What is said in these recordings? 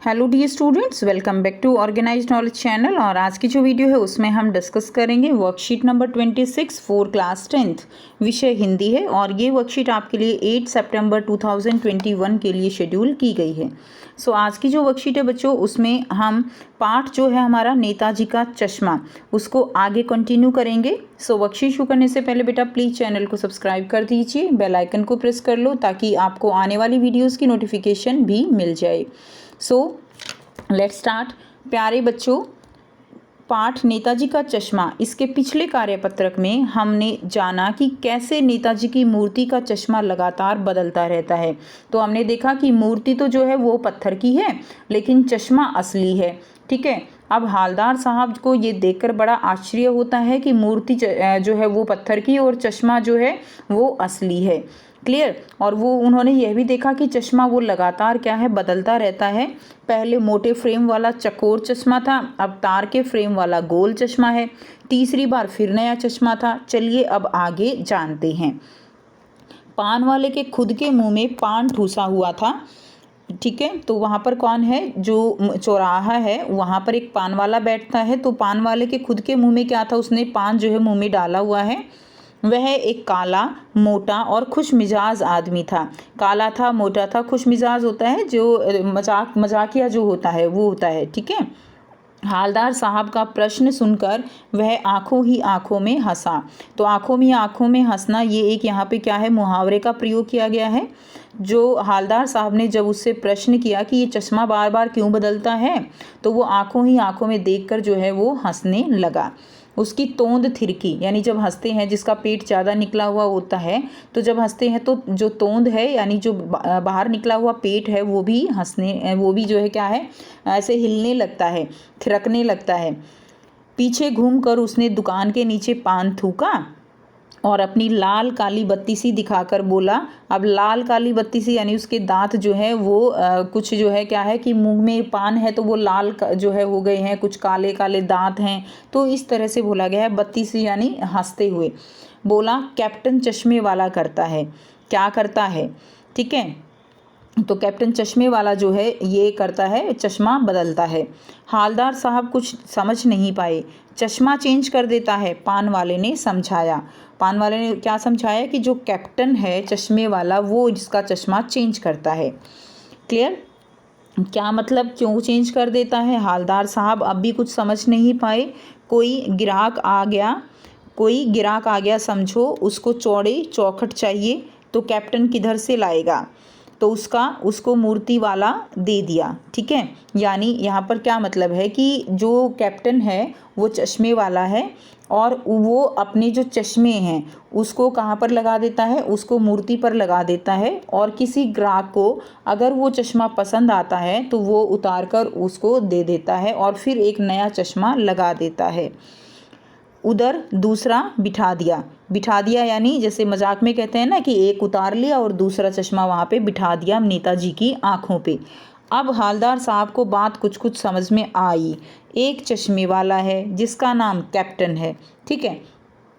Hello dear students, welcome back to organised knowledge channel. और आज की जो वीडियो है उसमें हम डिस्कस करेंगे worksheet number 26 for class 10th। विषय हिंदी है और ये वर्कशीट आपके लिए 8 सितंबर 2021 के लिए शेड्यूल की गई है। सो आज की जो वर्कशीट है बच्चों, उसमें हम पार्ट जो है हमारा नेताजी का चश्मा, उसको आगे कंटिन्यू करेंगे। सो वर्कशीट शुरू करने से पहले बेटा प्लीज़ चैनल को सब्सक्राइब कर दीजिए, बेल आइकन को प्रेस कर लो ताकि आपको आने वाली वीडियोज़ की नोटिफिकेशन भी मिल जाए। So let's start. प्यारे बच्चों, पाठ नेताजी का चश्मा, इसके पिछले कार्यपत्रक में हमने जाना कि कैसे नेताजी की मूर्ति का चश्मा लगातार बदलता रहता है। तो हमने देखा कि मूर्ति तो जो है वो पत्थर की है लेकिन चश्मा असली है। ठीक है, अब हालदार साहब को ये देखकर बड़ा आश्चर्य होता है कि मूर्ति जो है वो पत्थर की और चश्मा जो है वो असली है। क्लियर। और वो उन्होंने यह भी देखा कि चश्मा वो लगातार क्या है, बदलता रहता है। पहले मोटे फ्रेम वाला चकोर चश्मा था, अब तार के फ्रेम वाला गोल चश्मा है, तीसरी बार फिर नया चश्मा था। चलिए अब आगे जानते हैं। पान वाले के खुद के मुंह में पान ठूसा हुआ था। ठीक है, तो वहाँ पर कौन है, जो चौराहा है वहाँ पर एक पान वाला बैठता है। तो पान वाले के खुद के मुंह में क्या था, उसने पान जो है मुंह में डाला हुआ है। वह एक काला, मोटा और खुश मिजाज आदमी था। काला था, मोटा था, खुश मिजाज होता है जो मजाकिया जो होता है वो होता है। ठीक है। हालदार साहब का प्रश्न सुनकर वह आंखों ही आंखों में हंसा। तो आंखों में हंसना, ये एक यहाँ पे क्या है, मुहावरे का प्रयोग किया गया है। जो हालदार साहब ने जब उससे प्रश्न किया कि ये चश्मा बार बार क्यों बदलता है, तो वो आंखों ही आंखों में देखकर जो है वो हंसने लगा। उसकी तोंद थिरकी, यानी जब हंसते हैं, जिसका पेट ज़्यादा निकला हुआ होता है, तो जब हंसते हैं तो जो तोंद है यानी जो बाहर निकला हुआ पेट है वो भी जो है क्या है, ऐसे हिलने लगता है, थिरकने लगता है। पीछे घूमकर उसने दुकान के नीचे पान थूका और अपनी लाल काली बत्ती सी दिखाकर बोला। अब लाल काली बत्ती सी यानी उसके दांत जो है वो कुछ जो है क्या है कि मुंह में पान है तो वो लाल जो है हो गए हैं, कुछ काले काले दांत हैं, तो इस तरह से बोला गया है। बत्ती सी यानी हंसते हुए बोला, कैप्टन चश्मे वाला करता है। क्या करता है? ठीक है, तो कैप्टन चश्मे वाला जो है ये करता है, चश्मा बदलता है। हालदार साहब कुछ समझ नहीं पाए। चश्मा चेंज कर देता है, पान वाले ने समझाया। पान वाले ने क्या समझाया कि जो कैप्टन है चश्मे वाला वो जिसका चश्मा चेंज करता है। क्लियर। क्या मतलब, क्यों चेंज कर देता है? हालदार साहब अब भी कुछ समझ नहीं पाए। कोई गिराक आ गया समझो, उसको चौड़े चौखट चाहिए, तो कैप्टन किधर से लाएगा? तो उसको मूर्ति वाला दे दिया। ठीक है, यानी यहाँ पर क्या मतलब है कि जो कैप्टन है वो चश्मे वाला है और वो अपने जो चश्मे हैं उसको कहाँ पर लगा देता है, उसको मूर्ति पर लगा देता है। और किसी ग्राहक को अगर वो चश्मा पसंद आता है तो वो उतार कर उसको दे देता है और फिर एक नया चश्मा लगा देता है। उधर दूसरा बिठा दिया यानी जैसे मजाक में कहते हैं ना कि एक उतार लिया और दूसरा चश्मा वहाँ पे बिठा दिया नेताजी की आंखों पे। अब हालदार साहब को बात कुछ समझ में आई। एक चश्मे वाला है जिसका नाम कैप्टन है। ठीक है,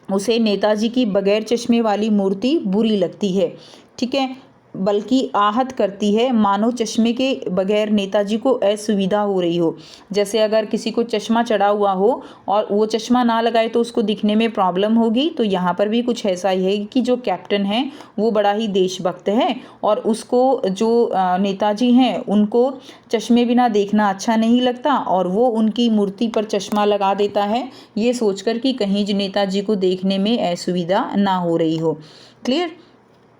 उसे नेताजी की बगैर चश्मे वाली मूर्ति बुरी लगती है। ठीक है, बल्कि आहत करती है, मानो चश्मे के बगैर नेताजी को असुविधा हो रही हो। जैसे अगर किसी को चश्मा चढ़ा हुआ हो और वो चश्मा ना लगाए तो उसको दिखने में प्रॉब्लम होगी। तो यहाँ पर भी कुछ ऐसा ही है कि जो कैप्टन है वो बड़ा ही देशभक्त है और उसको जो नेताजी हैं उनको चश्मे बिना देखना अच्छा नहीं लगता और वो उनकी मूर्ति पर चश्मा लगा देता है, ये सोचकर कि कहीं नेताजी को देखने में असुविधा ना हो रही हो। क्लियर।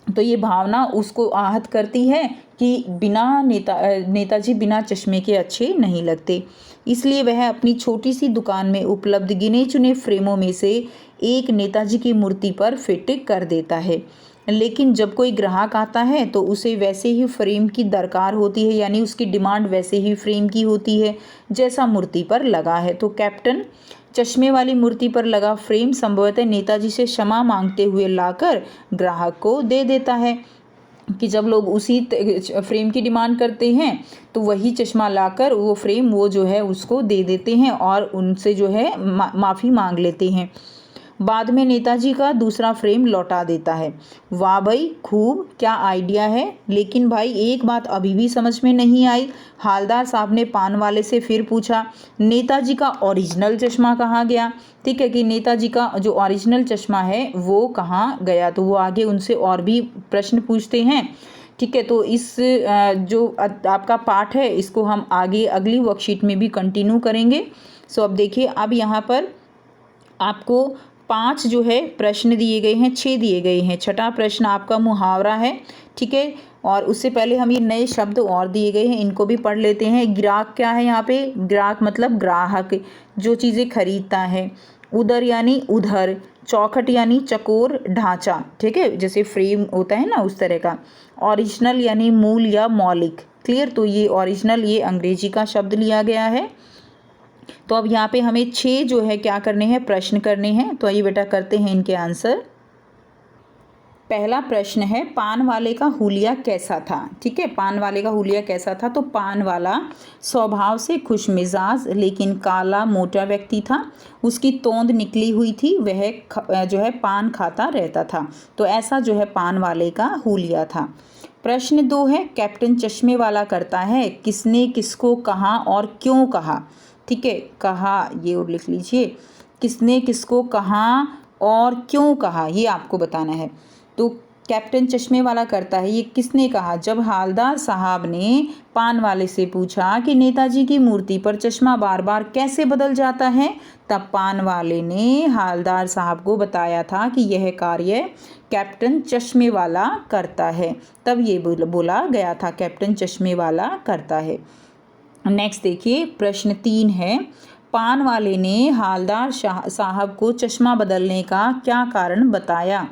तो ये भावना उसको आहत करती है कि नेताजी बिना चश्मे के अच्छे नहीं लगते। इसलिए वह अपनी छोटी सी दुकान में उपलब्ध गिने चुने फ्रेमों में से एक नेताजी की मूर्ति पर फिट कर देता है। लेकिन जब कोई ग्राहक आता है तो उसे वैसे ही फ्रेम की दरकार होती है, यानी उसकी डिमांड वैसे ही फ्रेम की होती है जैसा मूर्ति पर लगा है। तो कैप्टन चश्मे वाली मूर्ति पर लगा फ्रेम संभवतः नेताजी से क्षमा मांगते हुए लाकर ग्राहक को दे देता है कि जब लोग उसी फ्रेम की डिमांड करते हैं तो वही चश्मा लाकर वो फ्रेम वो जो है उसको दे देते हैं और उनसे जो है माफ़ी मांग लेते हैं। बाद में नेताजी का दूसरा फ्रेम लौटा देता है। वाह भाई खूब, क्या आइडिया है। लेकिन भाई एक बात अभी भी समझ में नहीं आई। हालदार साहब ने पान वाले से फिर पूछा, नेताजी का ओरिजिनल चश्मा कहाँ गया। ठीक है, कि नेताजी का जो ओरिजिनल चश्मा है वो कहाँ गया। तो वो आगे उनसे और भी प्रश्न पूछते हैं। ठीक है, तो इस जो आपका पार्ट है इसको हम आगे अगली वर्कशीट में भी कंटिन्यू करेंगे। सो अब देखिए, अब यहाँ पर आपको 5 जो है प्रश्न दिए गए हैं, 6 दिए गए हैं। छठा प्रश्न आपका मुहावरा है। ठीक है, और उससे पहले हम ये नए शब्द और दिए गए हैं, इनको भी पढ़ लेते हैं। ग्राहक क्या है यहाँ पे? ग्राहक मतलब ग्राहक, जो चीज़ें खरीदता है। उदर यानी उधर। चौखट यानी चकोर ढांचा। ठीक है, जैसे फ्रेम होता है ना उस तरह का। ओरिजिनल यानी मूल या मौलिक। क्लियर, तो ये ओरिजिनल ये अंग्रेजी का शब्द लिया गया है। तो अब यहाँ पे हमें 6 जो है क्या करने हैं, प्रश्न करने हैं। तो आइए बेटा करते हैं इनके आंसर। पहला प्रश्न है, पान वाले का हुलिया कैसा था। ठीक है, पान वाले का हुलिया कैसा था। तो पान वाला स्वभाव से खुशमिजाज लेकिन काला मोटा व्यक्ति था। उसकी तोंद निकली हुई थी, वह जो है पान खाता रहता था। तो ऐसा जो है पान वाले का हुलिया था। प्रश्न 2 है, कैप्टन चश्मे वाला करता है, किसने किसको कहा और क्यों कहा। ठीक है, कहा ये और लिख लीजिए, किसने किसको कहा और क्यों कहा, ये आपको बताना है। तो कैप्टन चश्मे वाला करता है, ये किसने कहा? जब हालदार साहब ने पान वाले से पूछा कि नेताजी की मूर्ति पर चश्मा बार बार कैसे बदल जाता है, तब पान वाले ने हालदार साहब को बताया था कि यह कार्य कैप्टन चश्मे वाला करता है। तब ये बोला गया था कैप्टन चश्मे वाला करता है। नेक्स्ट देखिए, प्रश्न 3 है, पान वाले ने हालदार साहब को चश्मा बदलने का क्या कारण बताया।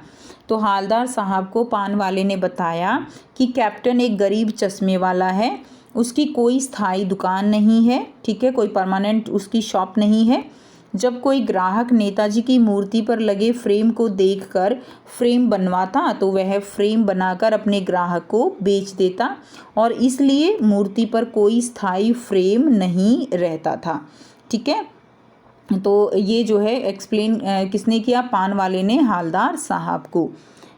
तो हालदार साहब को पान वाले ने बताया कि कैप्टन एक गरीब चश्मे वाला है, उसकी कोई स्थायी दुकान नहीं है। ठीक है, कोई परमानेंट उसकी शॉप नहीं है। जब कोई ग्राहक नेताजी की मूर्ति पर लगे फ्रेम को देखकर फ्रेम बनवाता तो वह फ्रेम बनाकर अपने ग्राहक को बेच देता, और इसलिए मूर्ति पर कोई स्थायी फ्रेम नहीं रहता था। ठीक है, तो ये जो है एक्सप्लेन किसने किया? पान वाले ने हालदार साहब को।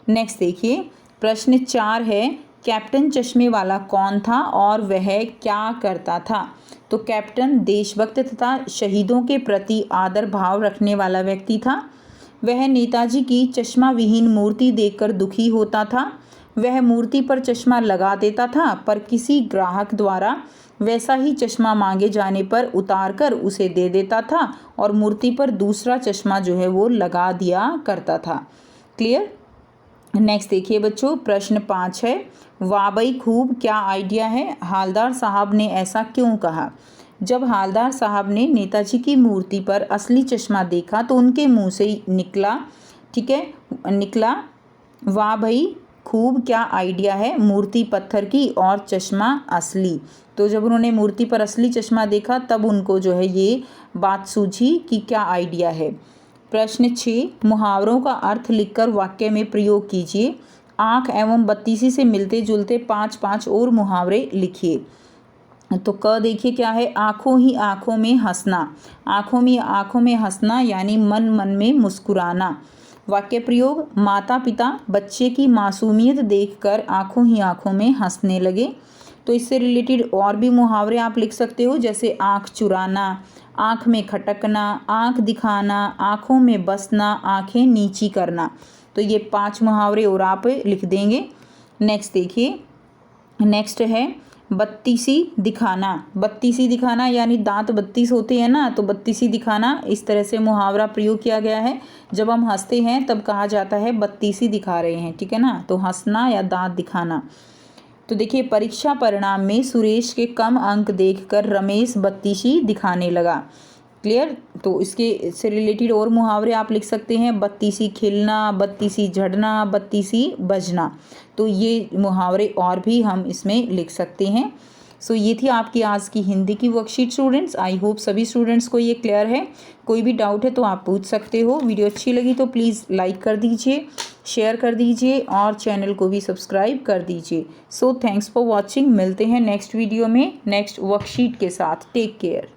नेक्स्ट देखिए, प्रश्न 4 है, कैप्टन चश्मे वाला कौन था और वह क्या करता था। तो कैप्टन देशभक्त तथा शहीदों के प्रति आदर भाव रखने वाला व्यक्ति था। वह नेताजी की चश्मा विहीन मूर्ति देखकर दुखी होता था। वह मूर्ति पर चश्मा लगा देता था, पर किसी ग्राहक द्वारा वैसा ही चश्मा मांगे जाने पर उतार कर उसे दे देता था और मूर्ति पर दूसरा चश्मा जो है वो लगा दिया करता था। क्लियर। नेक्स्ट देखिए बच्चों, प्रश्न 5 है, वाह भाई खूब, क्या आइडिया है। हालदार साहब ने ऐसा क्यों कहा। जब हालदार साहब ने नेताजी की मूर्ति पर असली चश्मा देखा तो उनके मुंह से निकला, ठीक है, निकला, वाह भाई खूब, क्या आइडिया है, मूर्ति पत्थर की और चश्मा असली। तो जब उन्होंने मूर्ति पर असली चश्मा देखा तब उनको जो है ये बात सूझी कि क्या आइडिया है। प्रश्न 6, मुहावरों का अर्थ लिखकर वाक्य में प्रयोग कीजिए। आँख एवं बत्तीसी से मिलते जुलते 5-5 और मुहावरे लिखिए। तो क देखिए क्या है, आँखों ही आँखों में हंसना। आँखों में हंसना यानी मन मन में मुस्कुराना। वाक्य प्रयोग, माता पिता बच्चे की मासूमियत देखकर आँखों ही आँखों में हंसने लगे। तो इससे रिलेटेड और भी मुहावरे आप लिख सकते हो, जैसे आँख चुराना, आँख में खटकना, आँख दिखाना, आँखों में बसना, आँखें नीची करना। तो ये 5 मुहावरे और आप लिख देंगे। नेक्स्ट देखिए, नेक्स्ट है बत्तीसी दिखाना। बत्तीसी दिखाना यानी दांत 32 होते हैं ना, तो बत्तीसी दिखाना, इस तरह से मुहावरा प्रयोग किया गया है। जब हम हंसते हैं तब कहा जाता है बत्तीसी दिखा रहे हैं, ठीक है ना, तो हंसना या दांत दिखाना। तो देखिए, परीक्षा परिणाम में सुरेश के कम अंक देखकर रमेश बत्तीसी दिखाने लगा। क्लियर। तो इसके से रिलेटेड और मुहावरे आप लिख सकते हैं, बत्तीसी खिलना, बत्तीसी झड़ना, बत्तीसी बजना। तो ये मुहावरे और भी हम इसमें लिख सकते हैं। सो ये थी आपकी आज की हिंदी की वर्कशीट स्टूडेंट्स। आई होप सभी स्टूडेंट्स को ये क्लियर है। कोई भी डाउट है तो आप पूछ सकते हो। वीडियो अच्छी लगी तो प्लीज़ लाइक कर दीजिए, शेयर कर दीजिए और चैनल को भी सब्सक्राइब कर दीजिए। So thanks for watching. मिलते हैं नेक्स्ट वीडियो में नेक्स्ट वर्कशीट के साथ। Take care.